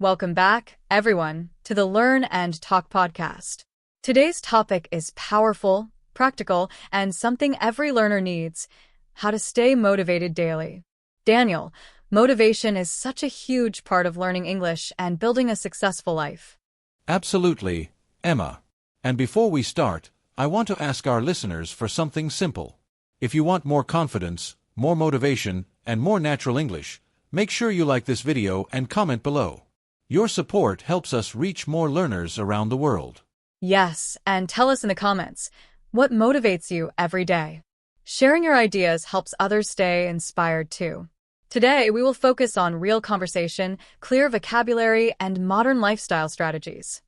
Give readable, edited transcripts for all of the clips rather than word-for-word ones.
Welcome back, everyone, to the Learn and Talk podcast. Today's topic is powerful, practical, and something every learner needs: how to stay motivated daily. Daniel, motivation is such a huge part of learning English and building a successful life. Absolutely, Emma. And before we start, I want to ask our listeners for something simple. If you want more confidence, more motivation, and more natural English, make sure you like this video and comment below. Your support helps us reach more learners around the world. Yes, and tell us in the comments, what motivates you every day? Sharing your ideas helps others stay inspired too. Today, we will focus on real conversation, clear vocabulary, and modern lifestyle strategies.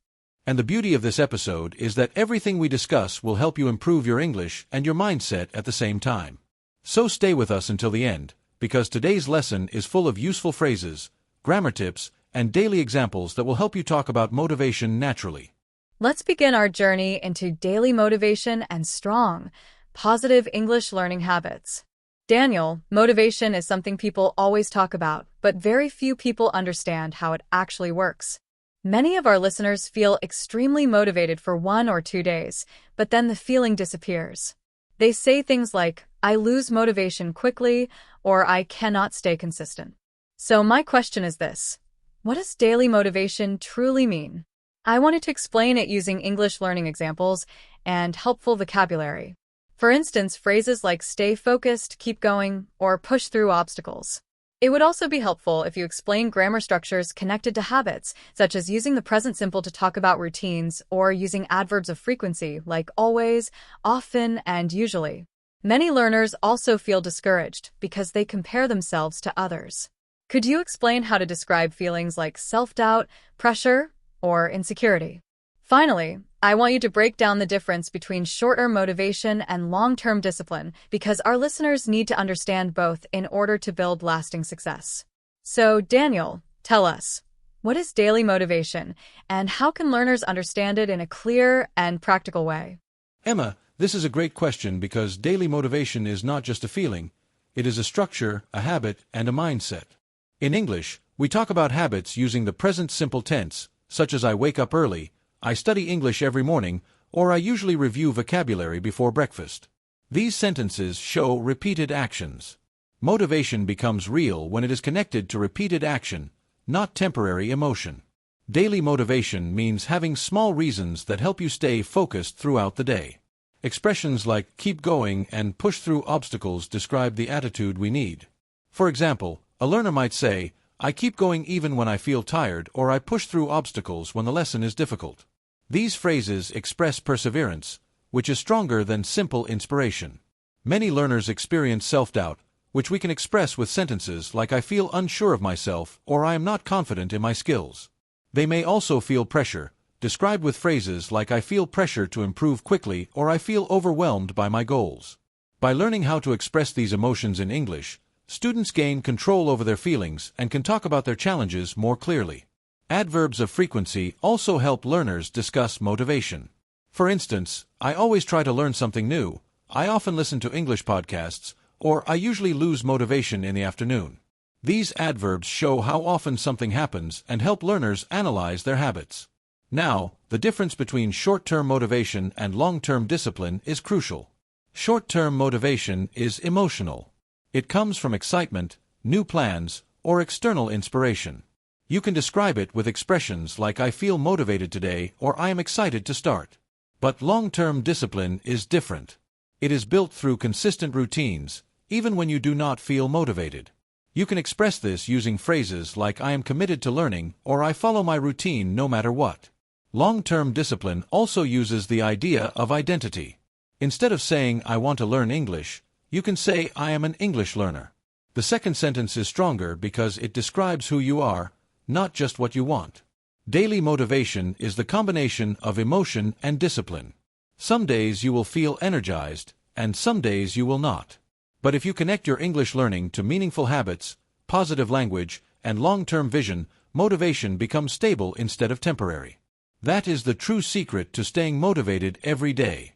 And the beauty of this episode is that everything we discuss will help you improve your English and your mindset at the same time. So stay with us until the end, because today's lesson is full of useful phrases, grammar tips, and daily examples that will help you talk about motivation naturally. Let's begin our journey into daily motivation and strong, positive English learning habits. Daniel, motivation is something people always talk about, but very few people understand how it actually works. Many of our listeners feel extremely motivated for 1 or 2 days, but then the feeling disappears. They say things like, "I lose motivation quickly," or "I cannot stay consistent." So my question is this: what does daily motivation truly mean? I wanted to explain it using English learning examples and helpful vocabulary. For instance, phrases like stay focused, keep going, or push through obstacles. It would also be helpful if you explain grammar structures connected to habits, such as using the present simple to talk about routines or using adverbs of frequency like always, often, and usually. Many learners also feel discouraged because they compare themselves to others. Could you explain how to describe feelings like self-doubt, pressure, or insecurity? Finally, I want you to break down the difference between short-term motivation and long-term discipline, because our listeners need to understand both in order to build lasting success. So, Daniel, tell us, what is daily motivation, and how can learners understand it in a clear and practical way? Emma, this is a great question because daily motivation is not just a feeling, it is a structure, a habit, and a mindset. In English, we talk about habits using the present simple tense, such as I wake up early, I study English every morning, or I usually review vocabulary before breakfast. These sentences show repeated actions. Motivation becomes real when it is connected to repeated action, not temporary emotion. Daily motivation means having small reasons that help you stay focused throughout the day. Expressions like keep going and push through obstacles describe the attitude we need. For example, a learner might say, I keep going even when I feel tired, or I push through obstacles when the lesson is difficult. These phrases express perseverance, which is stronger than simple inspiration. Many learners experience self-doubt, which we can express with sentences like I feel unsure of myself or I am not confident in my skills. They may also feel pressure, described with phrases like I feel pressure to improve quickly or I feel overwhelmed by my goals. By learning how to express these emotions in English, students gain control over their feelings and can talk about their challenges more clearly. Adverbs of frequency also help learners discuss motivation. For instance, I always try to learn something new, I often listen to English podcasts, or I usually lose motivation in the afternoon. These adverbs show how often something happens and help learners analyze their habits. Now, the difference between short-term motivation and long-term discipline is crucial. Short-term motivation is emotional. It comes from excitement, new plans, or external inspiration. You can describe it with expressions like I feel motivated today or I am excited to start. But long-term discipline is different. It is built through consistent routines, even when you do not feel motivated. You can express this using phrases like I am committed to learning or I follow my routine no matter what. Long-term discipline also uses the idea of identity. Instead of saying I want to learn English, you can say I am an English learner. The second sentence is stronger because it describes who you are, not just what you want. Daily motivation is the combination of emotion and discipline. Some days you will feel energized, and some days you will not. But if you connect your English learning to meaningful habits, positive language, and long-term vision, motivation becomes stable instead of temporary. That is the true secret to staying motivated every day.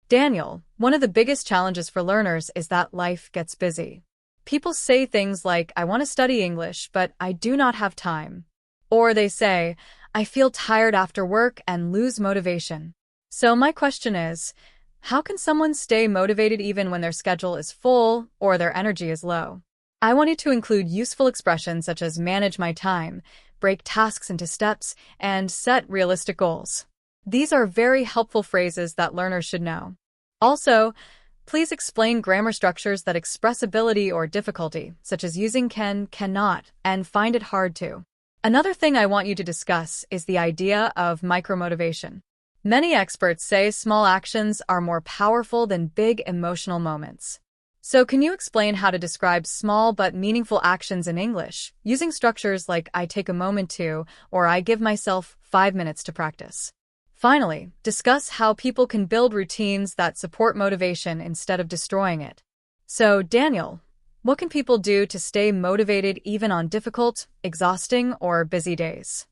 Daniel, one of the biggest challenges for learners is that life gets busy. People say things like, I want to study English, but I do not have time. Or they say, I feel tired after work and lose motivation. So my question is, how can someone stay motivated even when their schedule is full or their energy is low? I want you to include useful expressions such as manage my time, break tasks into steps, and set realistic goals. These are very helpful phrases that learners should know. Also, please explain grammar structures that express ability or difficulty, such as using can, cannot, and find it hard to. Another thing I want you to discuss is the idea of micromotivation. Many experts say small actions are more powerful than big emotional moments. So can you explain how to describe small but meaningful actions in English, using structures like I take a moment to, or I give myself 5 minutes to practice? Finally, discuss how people can build routines that support motivation instead of destroying it. So, Daniel, what can people do to stay motivated even on difficult, exhausting, or busy days?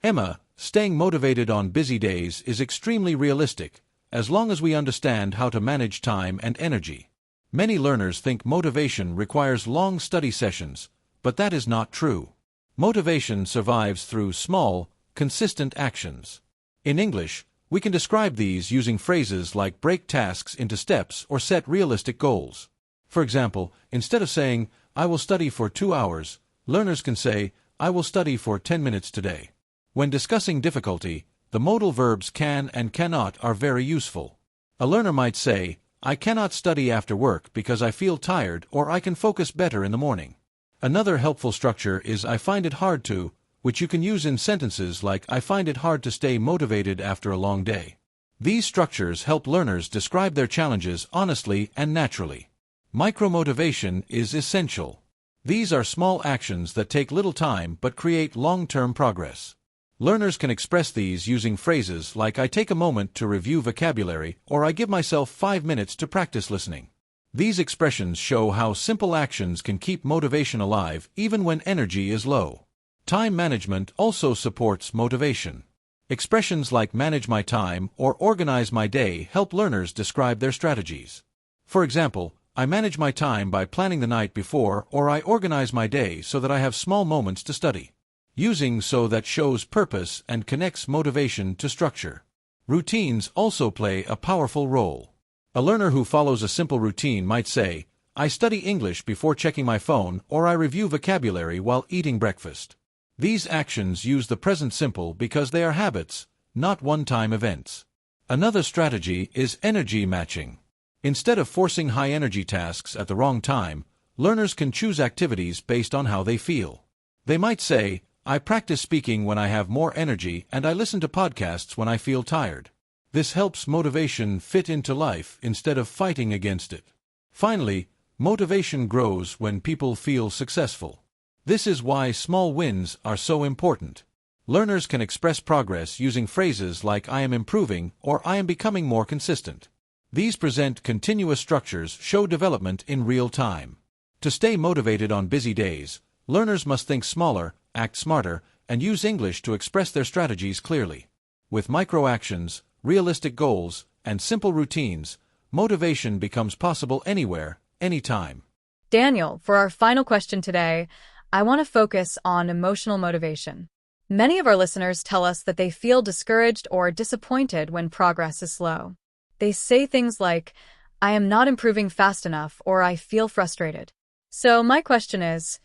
Emma, staying motivated on busy days is extremely realistic, as long as we understand how to manage time and energy. Many learners think motivation requires long study sessions, but that is not true. Motivation survives through small, consistent actions. In English, we can describe these using phrases like break tasks into steps or set realistic goals. For example, instead of saying, I will study for 2 hours, learners can say, I will study for 10 minutes today. When discussing difficulty, the modal verbs can and cannot are very useful. A learner might say, I cannot study after work because I feel tired, or I can focus better in the morning. Another helpful structure is I find it hard to, which you can use in sentences like I find it hard to stay motivated after a long day. These structures help learners describe their challenges honestly and naturally. Micromotivation is essential. These are small actions that take little time but create long-term progress. Learners can express these using phrases like I take a moment to review vocabulary or I give myself 5 minutes to practice listening. These expressions show how simple actions can keep motivation alive even when energy is low. Time management also supports motivation. Expressions like manage my time or organize my day help learners describe their strategies. For example, I manage my time by planning the night before, or I organize my day so that I have small moments to study. Using so that shows purpose and connects motivation to structure. Routines also play a powerful role. A learner who follows a simple routine might say, I study English before checking my phone, or I review vocabulary while eating breakfast. These actions use the present simple because they are habits, not one-time events. Another strategy is energy matching. Instead of forcing high-energy tasks at the wrong time, learners can choose activities based on how they feel. They might say, I practice speaking when I have more energy and I listen to podcasts when I feel tired. This helps motivation fit into life instead of fighting against it. Finally, motivation grows when people feel successful. This is why small wins are so important. Learners can express progress using phrases like I am improving or I am becoming more consistent. These present continuous structures, show development in real time. To stay motivated on busy days, learners must think smaller, act smarter, and use English to express their strategies clearly. With micro-actions, realistic goals, and simple routines, motivation becomes possible anywhere, anytime. Daniel, for our final question today, I want to focus on emotional motivation. Many of our listeners tell us that they feel discouraged or disappointed when progress is slow. They say things like, I am not improving fast enough, or I feel frustrated. So my question is,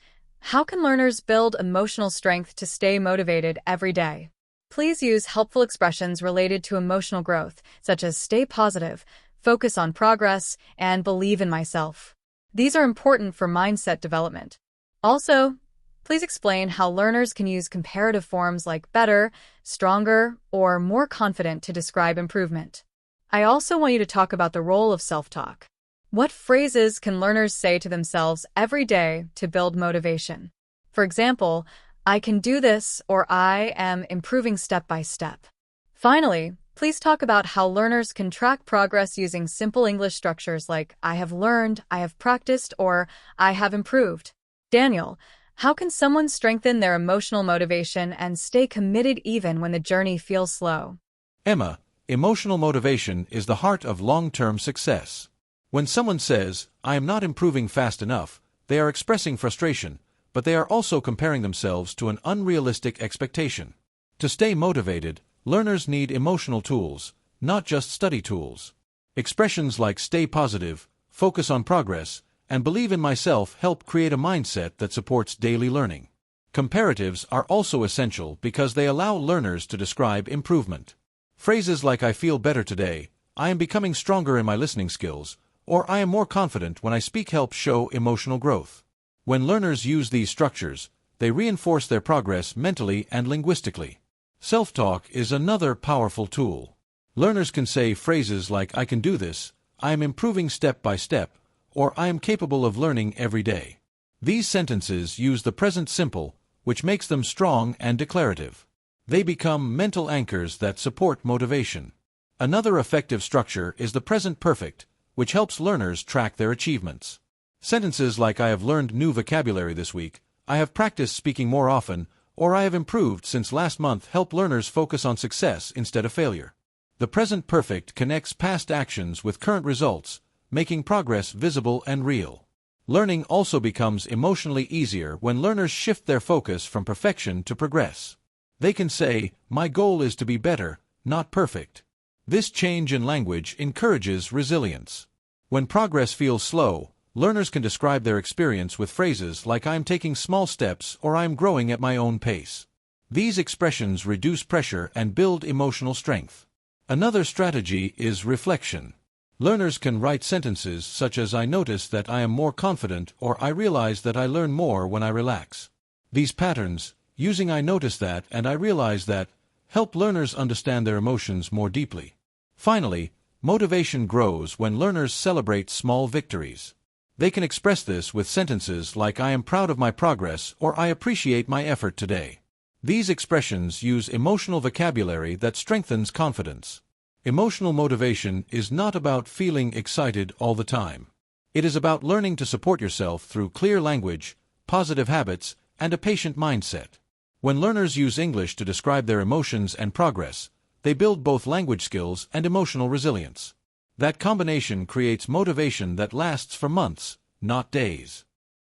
how can learners build emotional strength to stay motivated every day? Please use helpful expressions related to emotional growth, such as stay positive, focus on progress, and believe in myself. These are important for mindset development. Also, please explain how learners can use comparative forms like better, stronger, or more confident to describe improvement. I also want you to talk about the role of self-talk. What phrases can learners say to themselves every day to build motivation? For example, I can do this, or I am improving step by step. Finally, please talk about how learners can track progress using simple English structures like I have learned, I have practiced, or I have improved. Daniel, how can someone strengthen their emotional motivation and stay committed even when the journey feels slow? Emma, emotional motivation is the heart of long-term success. When someone says, I am not improving fast enough, they are expressing frustration, but they are also comparing themselves to an unrealistic expectation. To stay motivated, learners need emotional tools, not just study tools. Expressions like stay positive, focus on progress, and believe in myself help create a mindset that supports daily learning. Comparatives are also essential because they allow learners to describe improvement. Phrases like I feel better today, I am becoming stronger in my listening skills, or I am more confident when I speak help show emotional growth. When learners use these structures, they reinforce their progress mentally and linguistically. Self-talk is another powerful tool. Learners can say phrases like I can do this, I am improving step by step, or I am capable of learning every day. These sentences use the present simple, which makes them strong and declarative. They become mental anchors that support motivation. Another effective structure is the present perfect, which helps learners track their achievements. Sentences like I have learned new vocabulary this week, I have practiced speaking more often, or I have improved since last month help learners focus on success instead of failure. The present perfect connects past actions with current results, making progress visible and real. Learning also becomes emotionally easier when learners shift their focus from perfection to progress. They can say, my goal is to be better, not perfect. This change in language encourages resilience. When progress feels slow, learners can describe their experience with phrases like I am taking small steps or I am growing at my own pace. These expressions reduce pressure and build emotional strength. Another strategy is reflection. Learners can write sentences such as I notice that I am more confident or I realize that I learn more when I relax. These patterns, using I notice that and I realize that, help learners understand their emotions more deeply. Finally, motivation grows when learners celebrate small victories. They can express this with sentences like I am proud of my progress or I appreciate my effort today. These expressions use emotional vocabulary that strengthens confidence. Emotional motivation is not about feeling excited all the time. It is about learning to support yourself through clear language, positive habits, and a patient mindset. When learners use English to describe their emotions and progress, they build both language skills and emotional resilience. That combination creates motivation that lasts for months, not days.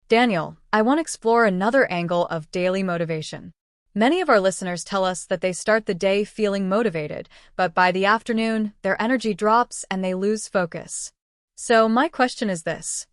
Daniel, I want to explore another angle of daily motivation. Many of our listeners tell us that they start the day feeling motivated, but by the afternoon, their energy drops and they lose focus. So my question is this: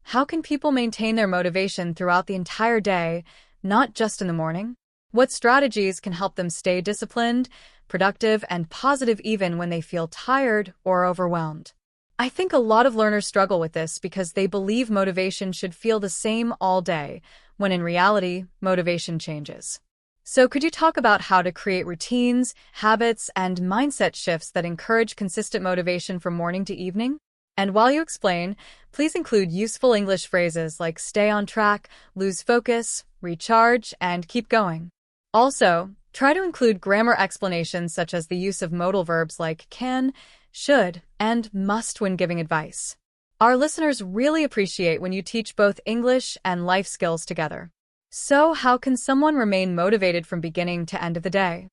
how can people maintain their motivation throughout the entire day, not just in the morning? What strategies can help them stay disciplined, productive, and positive even when they feel tired or overwhelmed? I think a lot of learners struggle with this because they believe motivation should feel the same all day, when in reality, motivation changes. So could you talk about how to create routines, habits, and mindset shifts that encourage consistent motivation from morning to evening? And while you explain, please include useful English phrases like stay on track, lose focus, recharge, and keep going. Also, try to include grammar explanations such as the use of modal verbs like can, should, and must when giving advice. Our listeners really appreciate when you teach both English and life skills together. So how can someone remain motivated from beginning to end of the day?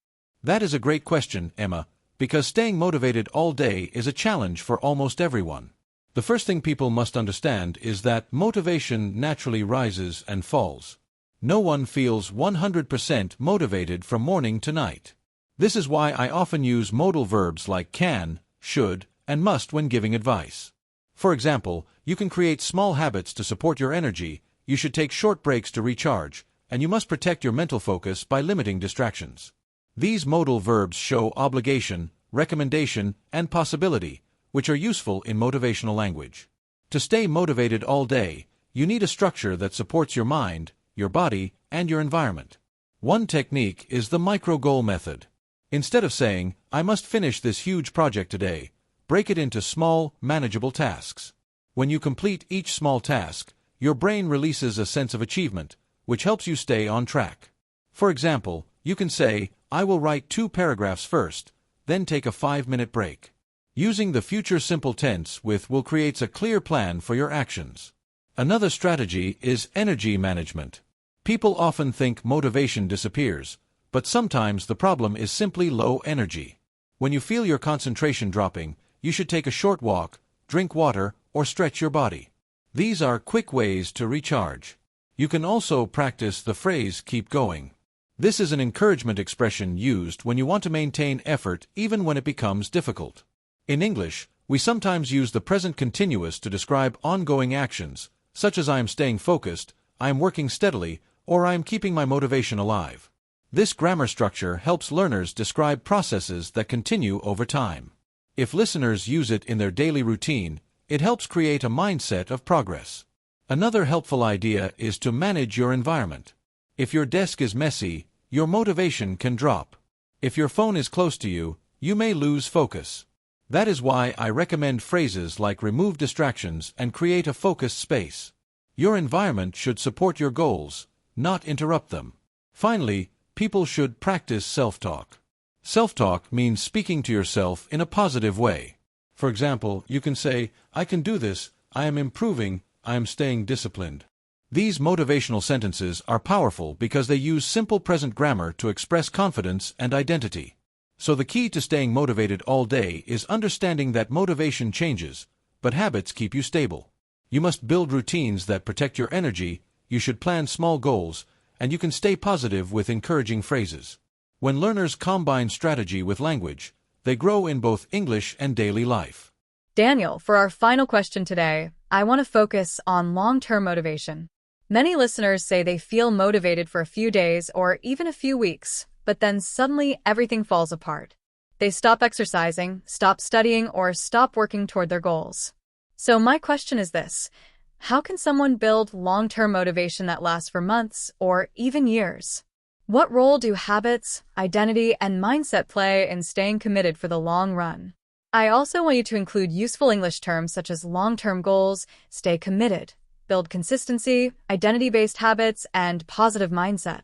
That is a great question, Emma, because staying motivated all day is a challenge for almost everyone. The first thing people must understand is that motivation naturally rises and falls. No one feels 100% motivated from morning to night. This is why I often use modal verbs like can, should, and must when giving advice. For example, you can create small habits to support your energy, you should take short breaks to recharge, and you must protect your mental focus by limiting distractions. These modal verbs show obligation, recommendation, and possibility, which are useful in motivational language. To stay motivated all day, you need a structure that supports your mind, your body, and your environment. One technique is the micro-goal method. Instead of saying, I must finish this huge project today, break it into small, manageable tasks. When you complete each small task, your brain releases a sense of achievement, which helps you stay on track. For example, you can say, I will write 2 paragraphs first, then take a 5-minute break. Using the future simple tense with will creates a clear plan for your actions. Another strategy is energy management. People often think motivation disappears, but sometimes the problem is simply low energy. When you feel your concentration dropping, you should take a short walk, drink water, or stretch your body. These are quick ways to recharge. You can also practice the phrase keep going. This is an encouragement expression used when you want to maintain effort even when it becomes difficult. In English, we sometimes use the present continuous to describe ongoing actions, such as I am staying focused, I am working steadily, or I am keeping my motivation alive. This grammar structure helps learners describe processes that continue over time. If listeners use it in their daily routine, it helps create a mindset of progress. Another helpful idea is to manage your environment. If your desk is messy, your motivation can drop. If your phone is close to you, you may lose focus. That is why I recommend phrases like remove distractions and create a focused space. Your environment should support your goals, not interrupt them. Finally, people should practice self-talk. Self-talk means speaking to yourself in a positive way. For example, you can say, I can do this, I am improving, I am staying disciplined. These motivational sentences are powerful because they use simple present grammar to express confidence and identity. So the key to staying motivated all day is understanding that motivation changes, but habits keep you stable. You must build routines that protect your energy, you should plan small goals, and you can stay positive with encouraging phrases. When learners combine strategy with language, they grow in both English and daily life. Daniel, for our final question today, I want to focus on long-term motivation. Many listeners say they feel motivated for a few days or even a few weeks, but then suddenly everything falls apart. They stop exercising, stop studying, or stop working toward their goals. So my question is this: how can someone build long-term motivation that lasts for months or even years? What role do habits, identity, and mindset play in staying committed for the long run? I also want you to include useful English terms such as long-term goals, stay committed, build consistency, identity-based habits, and positive mindset.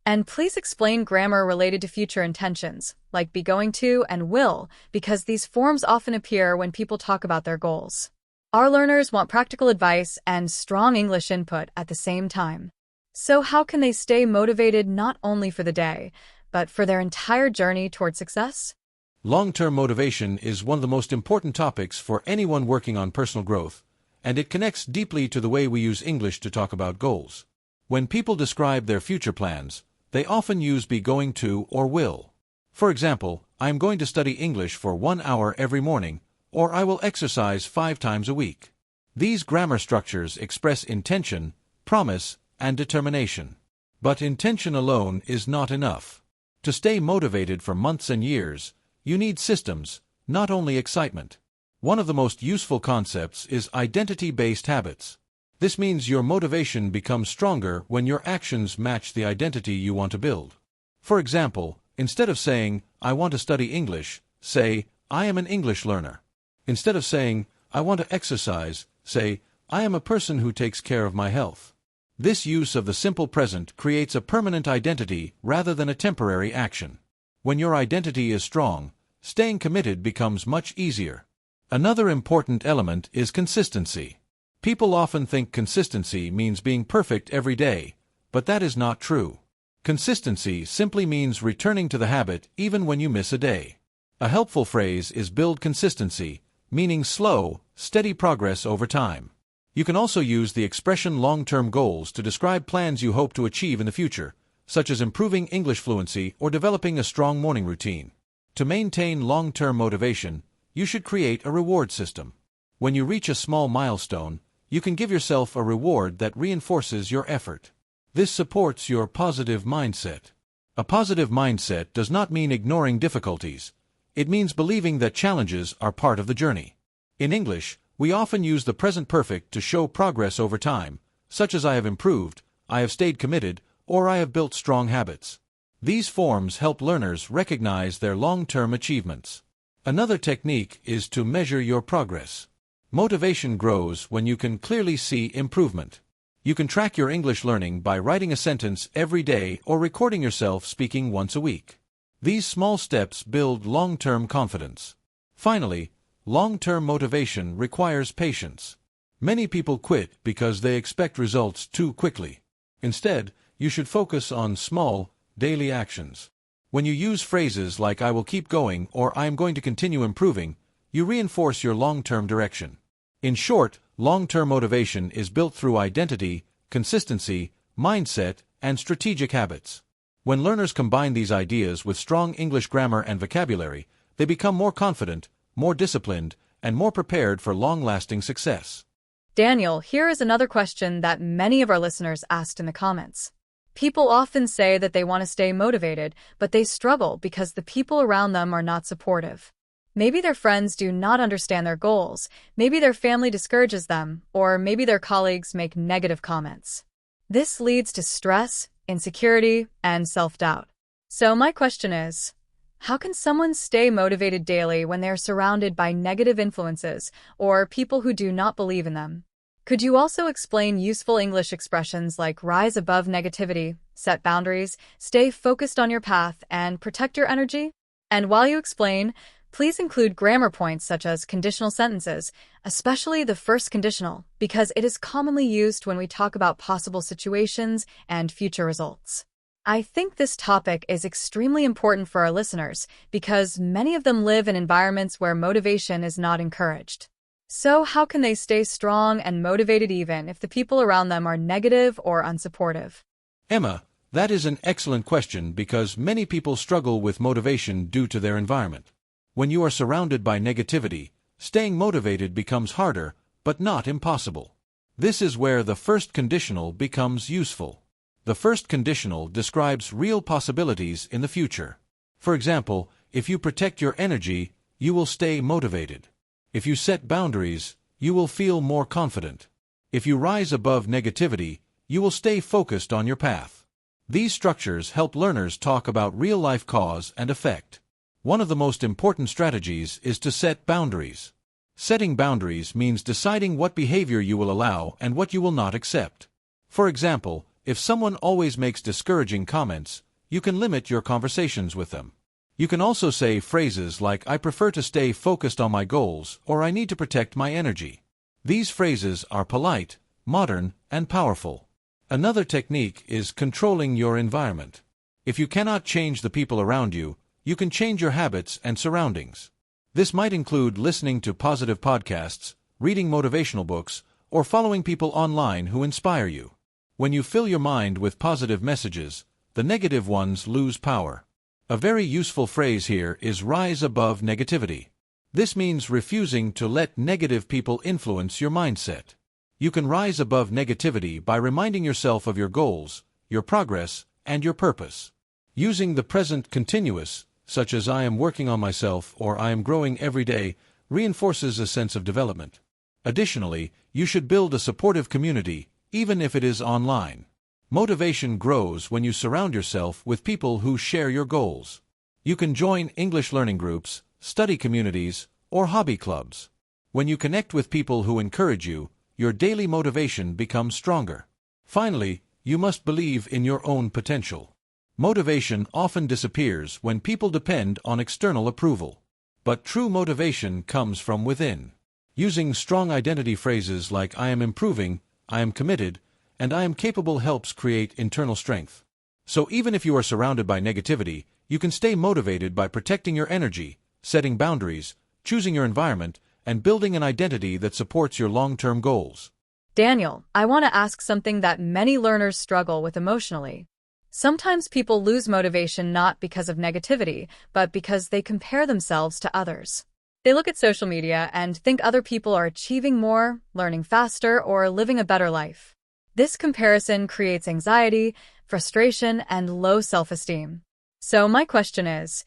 And please explain grammar related to future intentions, like be going to and will, because these forms often appear when people talk about their goals. Our learners want practical advice and strong English input at the same time. So how can they stay motivated not only for the day, but for their entire journey toward success? Long-term motivation is one of the most important topics for anyone working on personal growth, and it connects deeply to the way we use English to talk about goals. When people describe their future plans, they often use be going to or will. For example, I am going to study English for 1 hour every morning, or I will exercise 5 times a week. These grammar structures express intention, promise, and determination. But intention alone is not enough. To stay motivated for months and years, you need systems, not only excitement. One of the most useful concepts is identity-based habits. This means your motivation becomes stronger when your actions match the identity you want to build. For example, instead of saying, I want to study English, say, I am an English learner. Instead of saying, I want to exercise, say, I am a person who takes care of my health. This use of the simple present creates a permanent identity rather than a temporary action. When your identity is strong, staying committed becomes much easier. Another important element is consistency. People often think consistency means being perfect every day, but that is not true. Consistency simply means returning to the habit even when you miss a day. A helpful phrase is build consistency, meaning slow, steady progress over time. You can also use the expression long-term goals to describe plans you hope to achieve in the future, such as improving English fluency or developing a strong morning routine. To maintain long-term motivation, you should create a reward system. When you reach a small milestone, you can give yourself a reward that reinforces your effort. This supports your positive mindset. A positive mindset does not mean ignoring difficulties. It means believing that challenges are part of the journey. In English, we often use the present perfect to show progress over time, such as I have improved, I have stayed committed, or I have built strong habits. These forms help learners recognize their long-term achievements. Another technique is to measure your progress. Motivation grows when you can clearly see improvement. You can track your English learning by writing a sentence every day or recording yourself speaking once a week. These small steps build long-term confidence. Finally, long-term motivation requires patience. Many people quit because they expect results too quickly. Instead, you should focus on small, daily actions. When you use phrases like I will keep going or I am going to continue improving, you reinforce your long-term direction. In short, long-term motivation is built through identity, consistency, mindset, and strategic habits. When learners combine these ideas with strong English grammar and vocabulary, they become more confident, more disciplined, and more prepared for long-lasting success. Daniel, here is another question that many of our listeners asked in the comments. People often say that they want to stay motivated, but they struggle because the people around them are not supportive. Maybe their friends do not understand their goals, maybe their family discourages them, or maybe their colleagues make negative comments. This leads to stress, insecurity, and self-doubt. So my question is, how can someone stay motivated daily when they are surrounded by negative influences or people who do not believe in them? Could you also explain useful English expressions like rise above negativity, set boundaries, stay focused on your path, and protect your energy? And while you explain, please include grammar points such as conditional sentences, especially the first conditional, because it is commonly used when we talk about possible situations and future results. I think this topic is extremely important for our listeners because many of them live in environments where motivation is not encouraged. So how can they stay strong and motivated even if the people around them are negative or unsupportive? Emma, that is an excellent question because many people struggle with motivation due to their environment. When you are surrounded by negativity, staying motivated becomes harder, but not impossible. This is where the first conditional becomes useful. The first conditional describes real possibilities in the future. For example, if you protect your energy, you will stay motivated. If you set boundaries, you will feel more confident. If you rise above negativity, you will stay focused on your path. These structures help learners talk about real-life cause and effect. One of the most important strategies is to set boundaries. Setting boundaries means deciding what behavior you will allow and what you will not accept. For example, if someone always makes discouraging comments, you can limit your conversations with them. You can also say phrases like "I prefer to stay focused on my goals" or "I need to protect my energy." These phrases are polite, modern, and powerful. Another technique is controlling your environment. If you cannot change the people around you, you can change your habits and surroundings. This might include listening to positive podcasts, reading motivational books, or following people online who inspire you. When you fill your mind with positive messages, the negative ones lose power. A very useful phrase here is rise above negativity. This means refusing to let negative people influence your mindset. You can rise above negativity by reminding yourself of your goals, your progress, and your purpose. Using the present continuous, such as "I am working on myself" or "I am growing every day," reinforces a sense of development. Additionally, you should build a supportive community, even if it is online. Motivation grows when you surround yourself with people who share your goals. You can join English learning groups, study communities, or hobby clubs. When you connect with people who encourage you, your daily motivation becomes stronger. Finally, you must believe in your own potential. Motivation often disappears when people depend on external approval. But true motivation comes from within. Using strong identity phrases like "I am improving," "I am committed," and "I am capable" helps create internal strength. So even if you are surrounded by negativity, you can stay motivated by protecting your energy, setting boundaries, choosing your environment, and building an identity that supports your long-term goals. Daniel, I want to ask something that many learners struggle with emotionally. Sometimes people lose motivation not because of negativity, but because they compare themselves to others. They look at social media and think other people are achieving more, learning faster, or living a better life. This comparison creates anxiety, frustration, and low self-esteem. So my question is,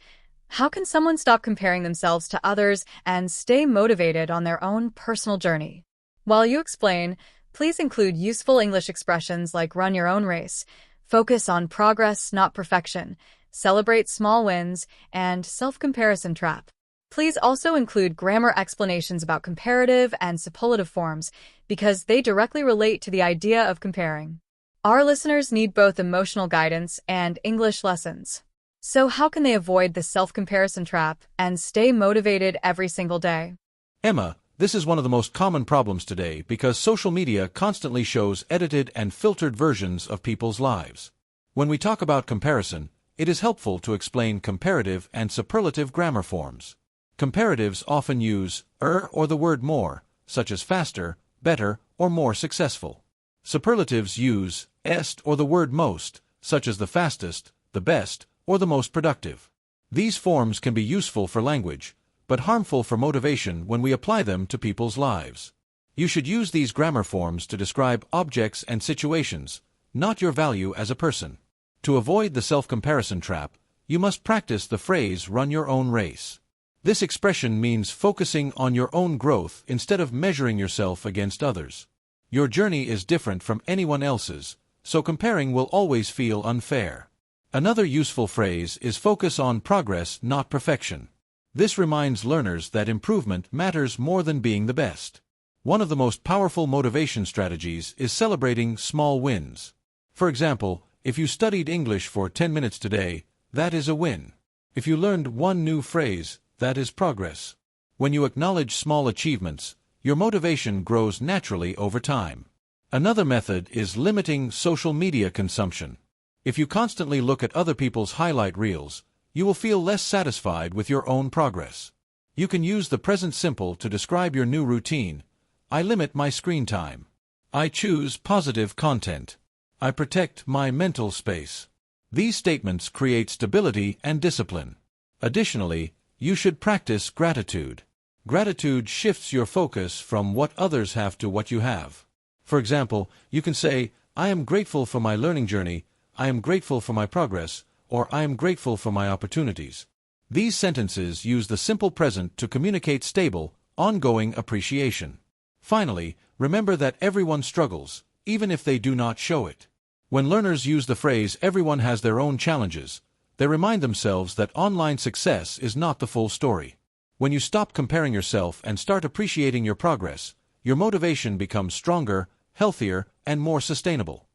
how can someone stop comparing themselves to others and stay motivated on their own personal journey? While you explain, please include useful English expressions like "run your own race," "focus on progress, not perfection," "celebrate small wins," and "self-comparison trap." Please also include grammar explanations about comparative and superlative forms because they directly relate to the idea of comparing. Our listeners need both emotional guidance and English lessons. So how can they avoid the self-comparison trap and stay motivated every single day? Emma, this is one of the most common problems today because social media constantly shows edited and filtered versions of people's lives. When we talk about comparison, it is helpful to explain comparative and superlative grammar forms. Comparatives often use or the word more, such as faster, better, or more successful. Superlatives use est or the word most, such as the fastest, the best, or the most productive. These forms can be useful for language, but harmful for motivation when we apply them to people's lives. You should use these grammar forms to describe objects and situations, not your value as a person. To avoid the self-comparison trap, you must practice the phrase "run your own race." This expression means focusing on your own growth instead of measuring yourself against others. Your journey is different from anyone else's, so comparing will always feel unfair. Another useful phrase is focus on progress, not perfection. This reminds learners that improvement matters more than being the best. One of the most powerful motivation strategies is celebrating small wins. For example, if you studied English for 10 minutes today, that is a win. If you learned one new phrase, that is progress. When you acknowledge small achievements, your motivation grows naturally over time. Another method is limiting social media consumption. If you constantly look at other people's highlight reels, you will feel less satisfied with your own progress. You can use the present simple to describe your new routine. I limit my screen time. I choose positive content. I protect my mental space. These statements create stability and discipline. Additionally, you should practice gratitude. Gratitude shifts your focus from what others have to what you have. For example, you can say, I am grateful for my learning journey, I am grateful for my progress, or I am grateful for my opportunities. These sentences use the simple present to communicate stable, ongoing appreciation. Finally, remember that everyone struggles, even if they do not show it. When learners use the phrase everyone has their own challenges, they remind themselves that online success is not the full story. When you stop comparing yourself and start appreciating your progress, your motivation becomes stronger, healthier, and more sustainable.